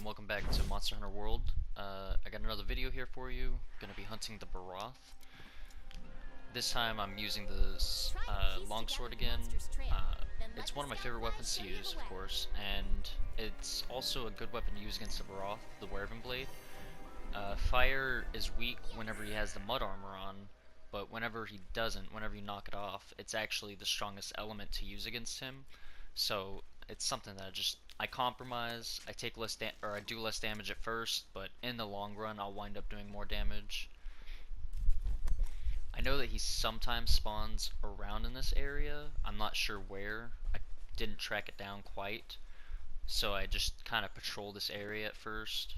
welcome back to Monster Hunter World. I got another video here for you. Gonna be hunting the Borroth. This time I'm using the longsword again. It's one of my favorite weapons to use, of course, and it's also a good weapon to use against the Borroth, the Werven Blade. Fire is weak whenever he has the mud armor on, but whenever he doesn't, whenever you knock it off, it's actually the strongest element to use against him. So it's something that I compromise. I take I do less damage at first, but in the long run, I'll wind up doing more damage. I know that he sometimes spawns around in this area. I'm not sure where. I didn't track it down quite, so I just kind of patrol this area at first.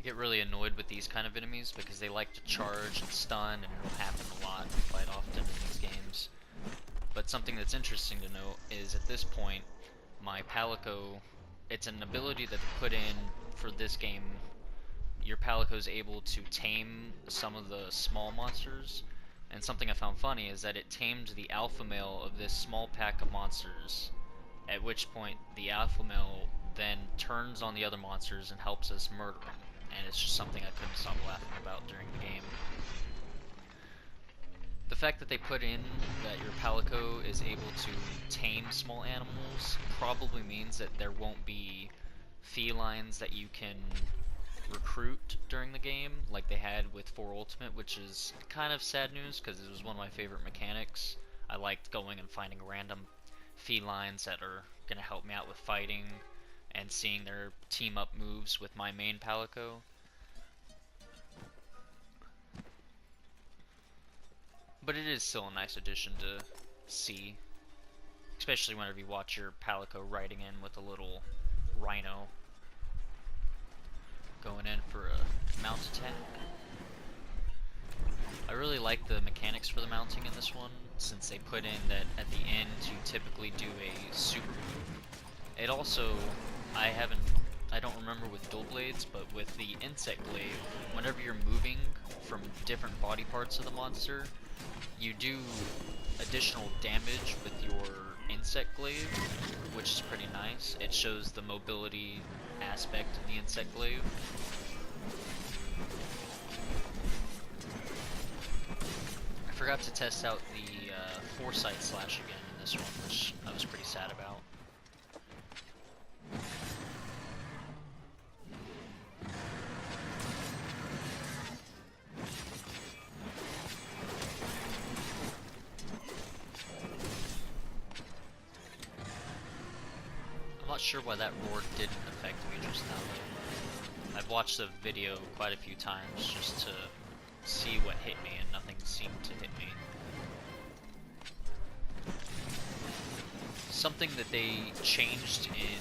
Get really annoyed with these kind of enemies because they like to charge and stun, and it'll happen a lot quite often in these games. But something that's interesting to note is at this point, my Palico, it's an ability that they put in for this game. Your Palico is able to tame some of the small monsters, and something I found funny is that it tamed the alpha male of this small pack of monsters, at which point the alpha male then turns on the other monsters and helps us murder them. And it's just something I couldn't stop laughing about during the game. The fact that they put in that your Palico is able to tame small animals probably means that there won't be felines that you can recruit during the game like they had with 4 Ultimate, which is kind of sad news because it was one of my favorite mechanics. I liked going and finding random felines that are going to help me out with fighting and seeing their team up moves with my main Palico. But it is still a nice addition to see, especially whenever you watch your Palico riding in with a little rhino going in for a mount attack. I really like the mechanics for the mounting in this one, since they put in that at the end you typically do a super move. It also, I don't remember with dual blades, but with the insect glaive, whenever you're moving from different body parts of the monster, you do additional damage with your insect glaive, which is pretty nice. It shows the mobility aspect of the insect glaive. I forgot to test out the foresight slash again in this one, which I was pretty sad about. I'm not sure why that roar didn't affect me just now though. I've watched the video quite a few times just to see what hit me, and nothing seemed to hit me. Something that they changed in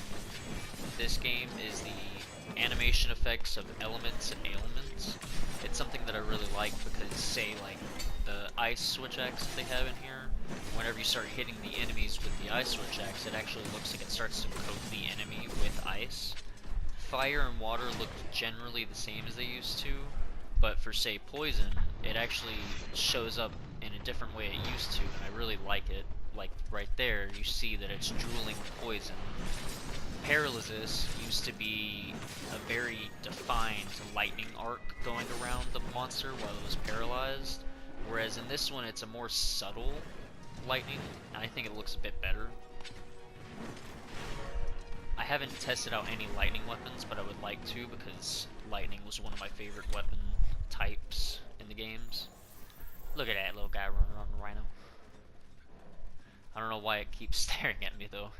this game is the animation effects of elements and ailments. It's something that I really like because, say, like the ice switch axe that they have in here, whenever you start hitting the enemies with the ice switch axe, it actually looks like it starts to coat the enemy with ice. Fire and water look generally the same as they used to, but for, say, poison, it actually shows up in a different way it used to, and I really like it. Like right there, you see that it's drooling poison. Paralysis used to be a very defined lightning arc going around the monster while it was paralyzed, whereas in this one it's a more subtle lightning, and I think it looks a bit better. I haven't tested out any lightning weapons, but I would like to because lightning was one of my favorite weapon types in the games. Look at that little guy running on the rhino. I don't know why it keeps staring at me though.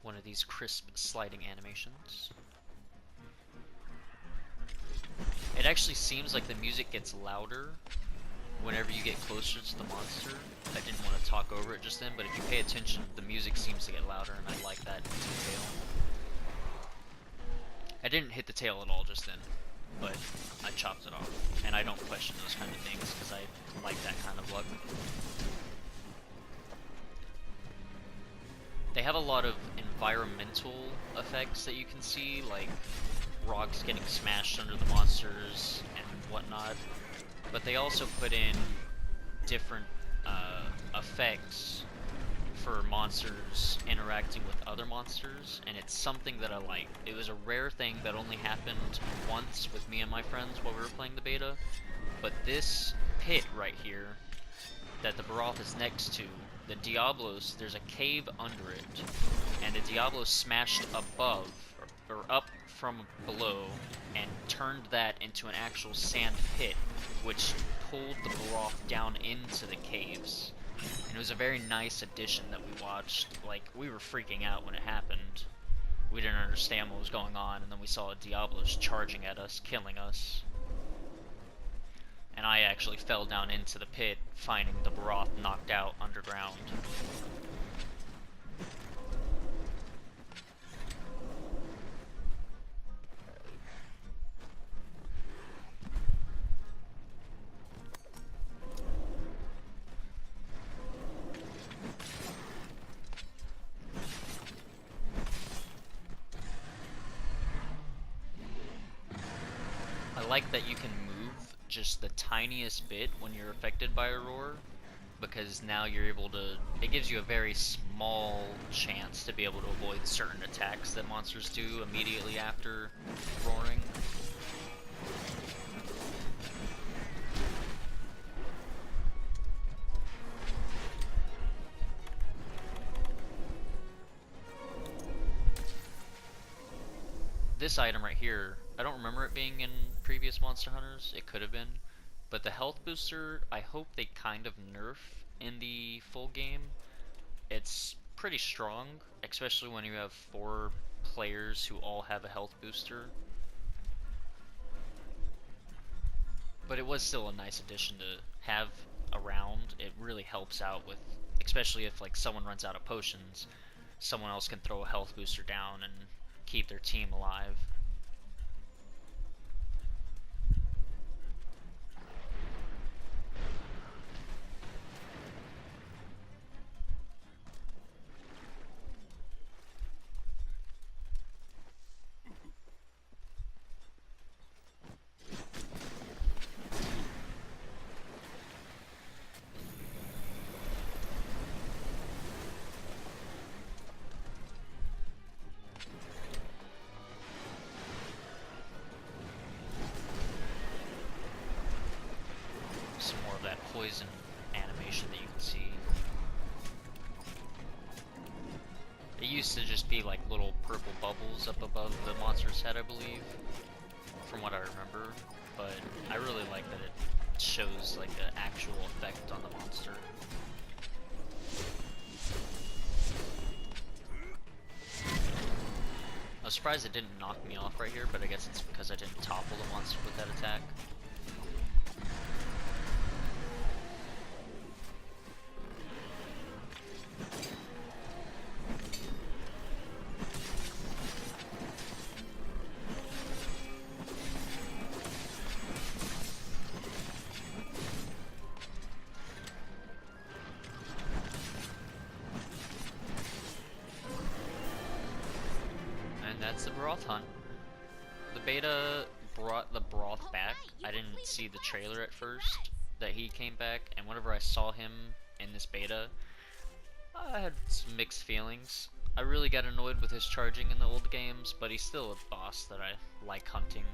One of these crisp sliding animations. It actually seems like the music gets louder whenever you get closer to the monster, I didn't want to talk over it just then, but if you pay attention, the music seems to get louder, and I like that detail. I didn't hit the tail at all just then, but I chopped it off, and I don't question those kind of things, because I like that kind of luck. They have a lot of environmental effects that you can see, like rocks getting smashed under the monsters and whatnot, but they also put in different effects for monsters interacting with other monsters, and it's something that I like. It was a rare thing that only happened once with me and my friends while we were playing the beta, but this pit right here that the Borroth is next to, the Diablos, there's a cave under it, and the Diablos smashed above, or up from below, and turned that into an actual sand pit, which pulled the Borroth down into the caves. And it was a very nice addition that we watched. Like, we were freaking out when it happened. We didn't understand what was going on, and then we saw Diablos charging at us, killing us. And I actually fell down into the pit, finding the Borroth knocked out underground. I like that you can move just the tiniest bit when you're affected by a roar, because now you're able to, it gives you a very small chance to be able to avoid certain attacks that monsters do immediately after roaring. This item right here, I don't remember it being in previous Monster Hunters, it could have been, but the health booster, I hope they kind of nerf in the full game. It's pretty strong, especially when you have 4 players who all have a health booster. But it was still a nice addition to have around. It really helps out with, especially if like someone runs out of potions, someone else can throw a health booster down and keep their team alive. Some more of that poison animation that you can see. It used to just be like little purple bubbles up above the monster's head, I believe, from what I remember, but I really like that it shows like an actual effect on the monster. I was surprised it didn't knock me off right here, but I guess it's because I didn't topple the monster with that attack. That's the Borroth hunt. The beta brought the Borroth back. I didn't see the trailer at first that he came back, and whenever I saw him in this beta, I had some mixed feelings. I really got annoyed with his charging in the old games, but he's still a boss that I like hunting.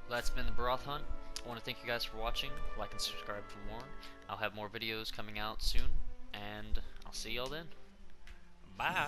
That's been the Borroth hunt. I want to thank you guys for watching. Like and subscribe for more. I'll have more videos coming out soon, and I'll see y'all then. Bye.